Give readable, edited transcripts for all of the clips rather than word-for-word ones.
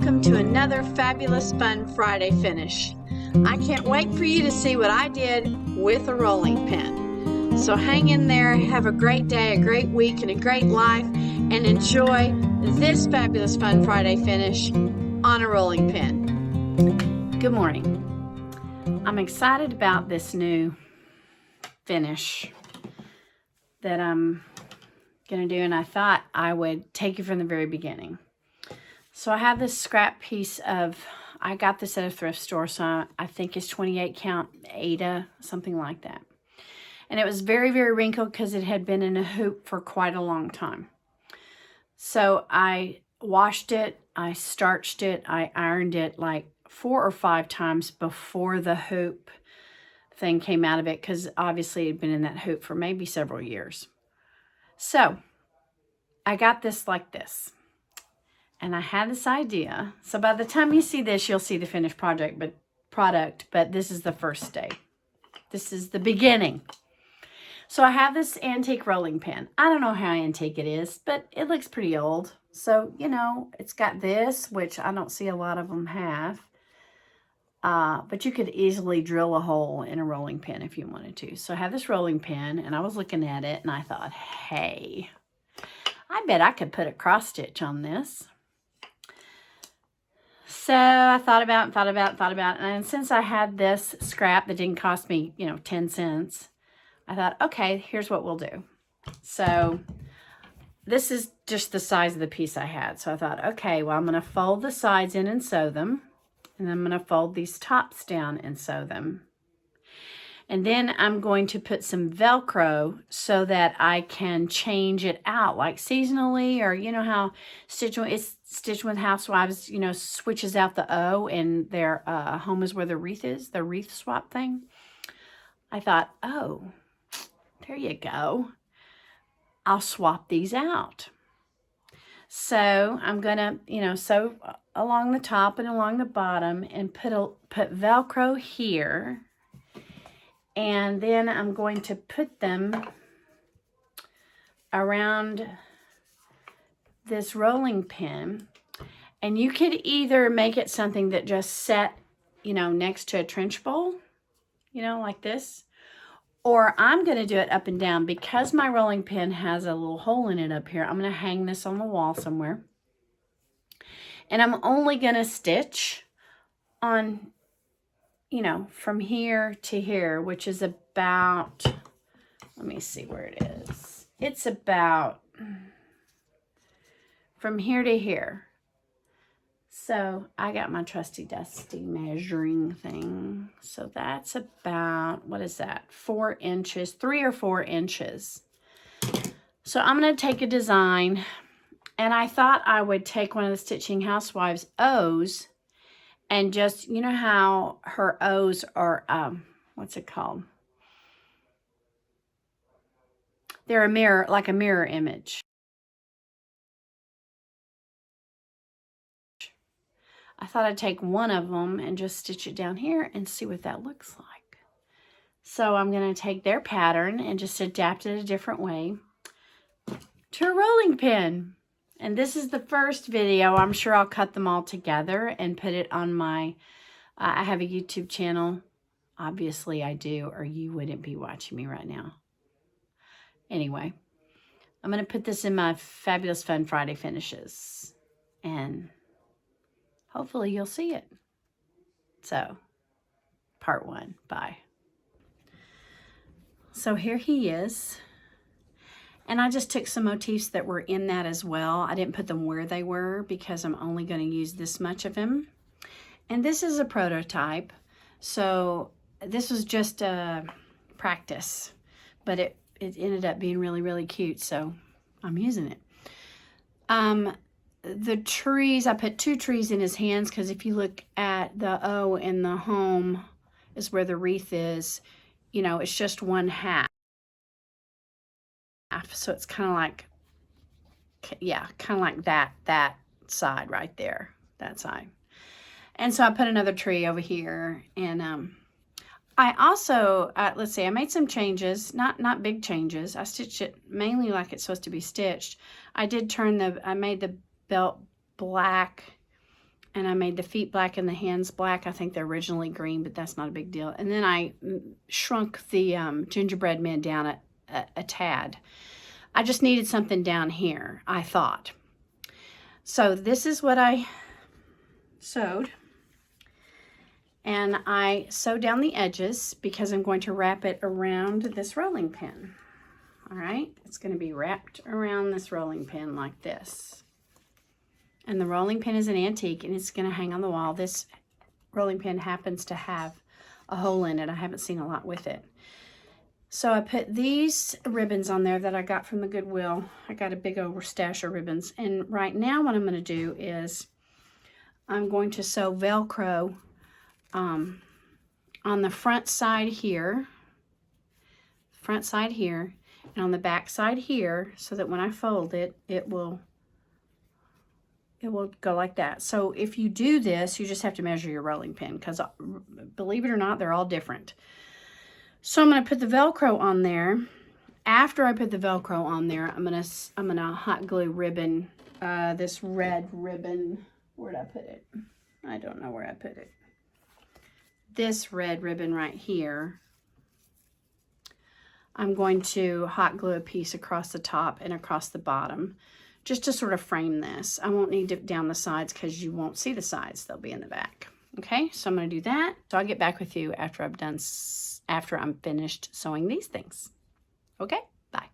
welcome to another fabulous fun Friday finish. I can't wait for you to see what I did with a rolling pin. So hang in there, have a great day, a great week, and a great life, and enjoy this fabulous fun Friday finish on a rolling pin. Good morning. I'm excited about this new finish that I'm going to do, and I thought I would take you from the very beginning. So I have this scrap piece of, I got this at a thrift store, so I think it's 28 count Ada, something like that. And it was very, very wrinkled because it had been in a hoop for quite a long time. So I washed it, I starched it, I ironed it like 4 or 5 times before the hoop thing came out of it, because obviously it had been in that hoop for maybe several years. So I got this like this. And I had this idea. So by the time you see this, you'll see the finished product, but this is the first day. This is the beginning. So I have this antique rolling pin. I don't know how antique it is, but it looks pretty old. So, you know, it's got this, which I don't see a lot of them have. But you could easily drill a hole in a rolling pin if you wanted to. So I have this rolling pin, and I was looking at it, and I thought, hey, I bet I could put a cross stitch on this. So I thought about it. And since I had this scrap that didn't cost me, 10 cents, I thought, okay, here's what we'll do. So this is just the size of the piece I had. So I thought, okay, well, I'm going to fold the sides in and sew them. And then I'm going to fold these tops down and sew them. And then I'm going to put some Velcro so that I can change it out, like seasonally, or you know how Stitching with Housewives, switches out the O and their home is where the wreath is, the wreath swap thing. I thought, oh, there you go. I'll swap these out. So I'm going to, sew along the top and along the bottom and put Velcro here. And then I'm going to put them around this rolling pin. And you could either make it something that just set, next to a trench bowl, like this. Or I'm going to do it up and down. Because my rolling pin has a little hole in it up here, I'm going to hang this on the wall somewhere. And I'm only going to stitch on, from here to here, which is about, let me see where it is. It's about from here to here. So I got my trusty dusty measuring thing. So that's about, what is that? 4 inches, 3 or 4 inches. So I'm going to take a design, and I thought I would take one of the Stitching Housewives O's and just, you know how her O's are, what's it called? They're a mirror, like a mirror image. I thought I'd take one of them and just stitch it down here and see what that looks like. So I'm going to take their pattern and just adapt it a different way to a rolling pin. And this is the first video. I'm sure I'll cut them all together and put it on my, I have a YouTube channel. Obviously I do, or you wouldn't be watching me right now. Anyway, I'm going to put this in my Fabulous Fun Friday finishes. And hopefully you'll see it. So, part 1. Bye. So here he is. And I just took some motifs that were in that as well. I didn't put them where they were because I'm only going to use this much of him. And this is a prototype. So this was just a practice. But it ended up being really, really cute. So I'm using it. The trees, I put 2 trees in his hands because if you look at the O in the home is where the wreath is, it's just 1/2. So it's kind of like, yeah, kind of like that side right there, that side. And so I put another tree over here. And I also, let's see, I made some changes, not big changes. I stitched it mainly like it's supposed to be stitched. I made the belt black And I made the feet black and the hands black. I think they're originally green, but that's not a big deal. And then I shrunk the gingerbread men down a tad. I just needed something down here, I thought. So this is what I sewed. And I sewed down the edges because I'm going to wrap it around this rolling pin. All right, it's going to be wrapped around this rolling pin like this. And the rolling pin is an antique and it's going to hang on the wall. This rolling pin happens to have a hole in it. I haven't seen a lot with it. So I put these ribbons on there that I got from the Goodwill. I got a big old stash of ribbons. And right now what I'm going to do is I'm going to sew Velcro on the front side here, and on the back side here, so that when I fold it, it will go like that. So if you do this, you just have to measure your rolling pin, because believe it or not, they're all different. So I'm going to put the Velcro on there. After I put the Velcro on there, I'm gonna hot glue ribbon, this red ribbon. Where'd I put it? I don't know where I put it. This red ribbon right here, I'm going to hot glue a piece across the top and across the bottom, just to sort of frame this. I won't need it down the sides because you won't see the sides. They'll be in the back. Okay, so I'm going to do that. So I'll get back with you after I'm finished sewing these things. Okay, bye.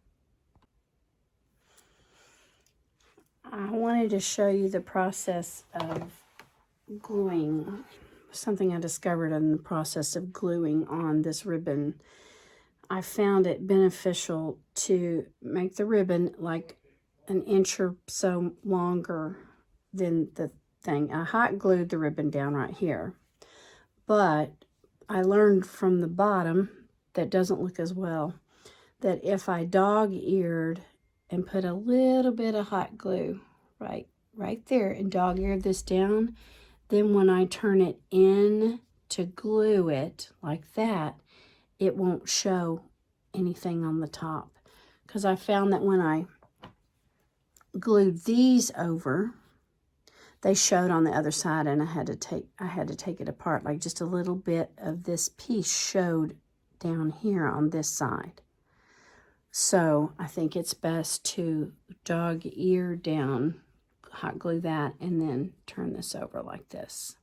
I wanted to show you the process of gluing, something I discovered in the process of gluing on this ribbon. I found it beneficial to make the ribbon like an inch or so longer than the thing. I hot glued the ribbon down right here, but I learned from the bottom that doesn't look as well, that if I dog-eared and put a little bit of hot glue right there and dog-eared this down, then when I turn it in to glue it like that, it won't show anything on the top. Because I found that when I glued these over, they showed on the other side, and I had to take it apart. Like just a little bit of this piece showed down here on this side. So I think it's best to dog ear down, hot glue that, and then turn this over like this.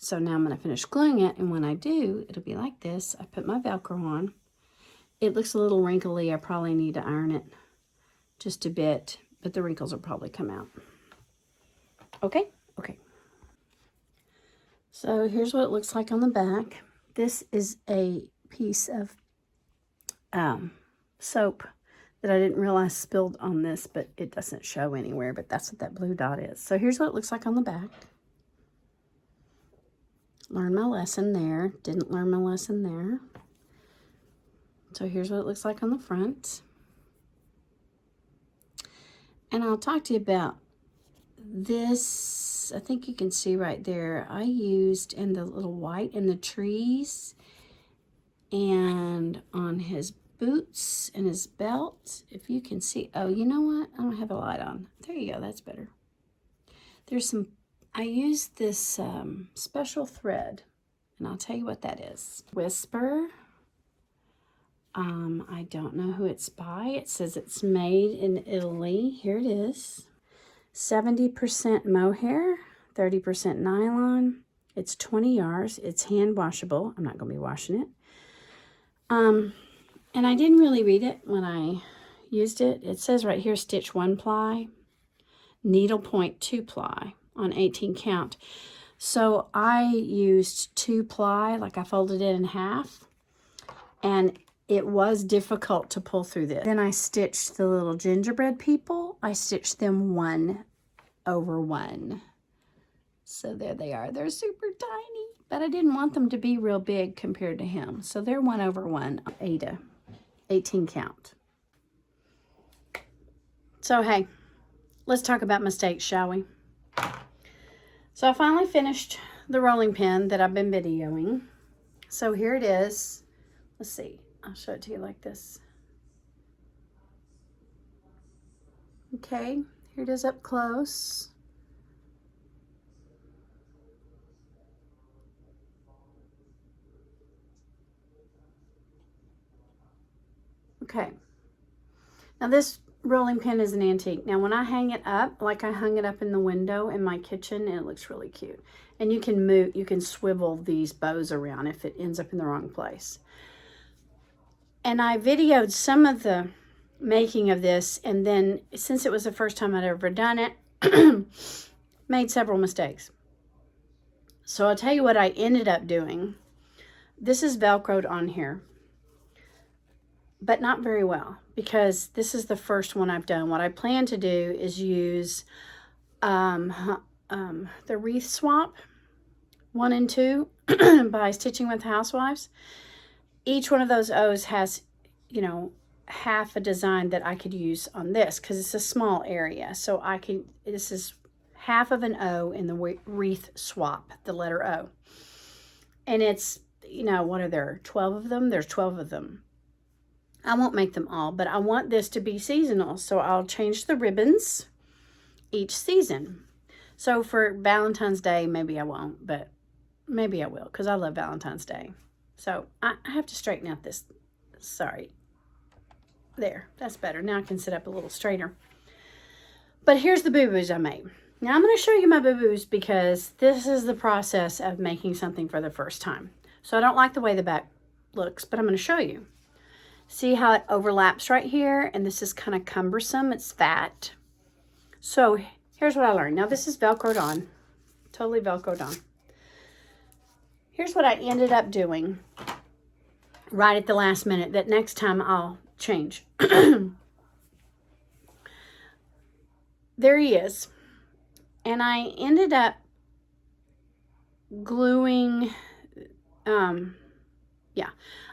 So now I'm going to finish gluing it, and when I do, it'll be like this. I put my Velcro on. It looks a little wrinkly. I probably need to iron it just a bit, but the wrinkles will probably come out. Okay? Okay. So here's what it looks like on the back. This is a piece of soap that I didn't realize spilled on this, but it doesn't show anywhere, but that's what that blue dot is. So here's what it looks like on the back. Learned my lesson there. Didn't learn my lesson there. So here's what it looks like on the front. And I'll talk to you about this. I think you can see right there, I used in the little white in the trees and on his boots and his belt. If you can see, oh, you know what? I don't have a light on. There you go, that's better. There's some, I used this special thread, and I'll tell you what that is. Whisper. I don't know who it's by. It says it's made in Italy. Here it is. 70% mohair, 30% nylon. It's 20 yards. It's hand washable. I'm not going to be washing it. And I didn't really read it when I used it. It says right here, stitch 1 ply, needle point 2 ply on 18 count. So I used 2 ply, like I folded it in half, and it was difficult to pull through this. Then I stitched the little gingerbread people. I stitched them 1 over 1. So there they are. They're super tiny, but I didn't want them to be real big compared to him. So they're 1 over 1, 18 count. So hey, let's talk about mistakes, shall we? So I finally finished the rolling pin that I've been videoing. So here it is. Let's see. I'll show it to you like this. Okay, here it is up close. Okay. Now this rolling pin is an antique. Now when I hang it up, like I hung it up in the window in my kitchen, and it looks really cute. And you can move, you can swivel these bows around if it ends up in the wrong place. And I videoed some of the making of this, and then since it was the first time I'd ever done it, made several mistakes. So I'll tell you what I ended up doing. This is Velcroed on here, but not very well, because this is the first one I've done. What I plan to do is use the Wreath Swap 1 and 2 by Stitching with Housewives. Each one of those O's has, you know, half a design that I could use on this, because it's a small area. So I can, this is half of an O in the Wreath Swap, the letter O. And it's, you know, what are there, 12 of them? There's 12 of them. I won't make them all, but I want this to be seasonal. So I'll change the ribbons each season. So for Valentine's Day, maybe I won't, but maybe I will, because I love Valentine's Day. So I have to straighten out this, sorry. There, that's better. Now I can sit up a little straighter. But here's the boo-boos I made. Now I'm going to show you my boo-boos, because this is the process of making something for the first time. So I don't like the way the back looks, but I'm going to show you. See how it overlaps right here? And this is kind of cumbersome. It's fat. So here's what I learned. Now this is Velcroed on. Totally Velcroed on. Here's what I ended up doing right at the last minute that next time I'll change. There he is. And I ended up gluing,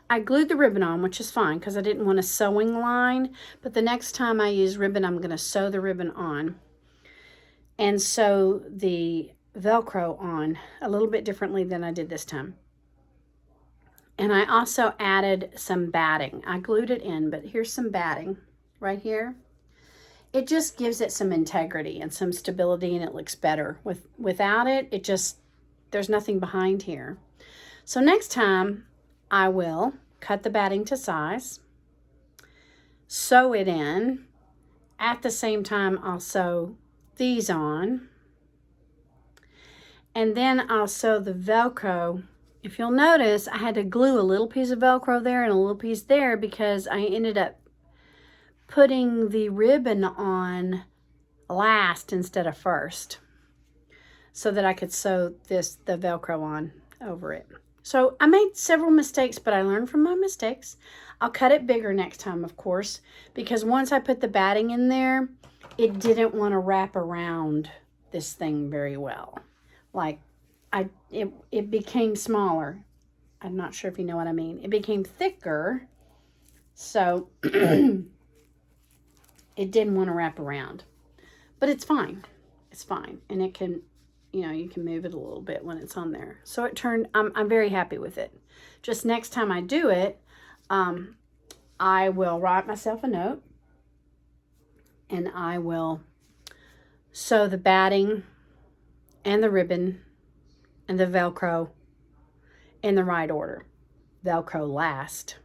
I glued the ribbon on, which is fine because I didn't want a sewing line. But the next time I use ribbon, I'm going to sew the ribbon on and sew the Velcro on a little bit differently than I did this time. And I also added some batting. I glued it in, but here's some batting right here. It just gives it some integrity and some stability, and it looks better. Without it, it just, there's nothing behind here. So next time I will cut the batting to size, sew it in. At the same time, I'll sew these on. And then I'll sew the Velcro. If you'll notice, I had to glue a little piece of Velcro there and a little piece there because I ended up putting the ribbon on last instead of first so that I could sew the Velcro on over it. So I made several mistakes, but I learned from my mistakes. I'll cut it bigger next time, of course, because once I put the batting in there, it didn't want to wrap around this thing very well. Like, it became smaller. I'm not sure if you know what I mean. It became thicker, so it didn't want to wrap around. But it's fine. It's fine. And it can, you know, you can move it a little bit when it's on there. So it turned, I'm very happy with it. Just next time I do it, I will write myself a note. And I will sew the batting and the ribbon and the Velcro in the right order. Velcro last.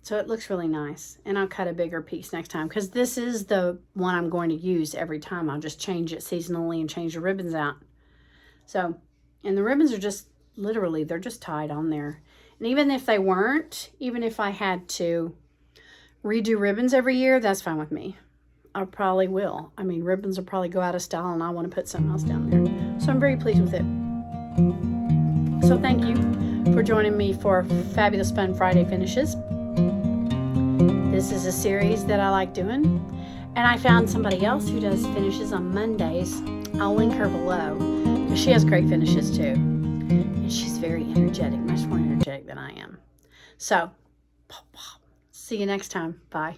So it looks really nice. And I'll cut a bigger piece next time because this is the one I'm going to use every time. I'll just change it seasonally and change the ribbons out. So, and the ribbons are just literally, they're just tied on there. And even if they weren't, even if I had to redo ribbons every year, that's fine with me. I probably will. I mean, ribbons will probably go out of style and I want to put something else down there. So I'm very pleased with it. So thank you for joining me for Fabulous Fun Friday Finishes. This is a series that I like doing. And I found somebody else who does finishes on Mondays. I'll link her below. She has great finishes too. And she's very energetic, much more energetic than I am. So, see you next time. Bye.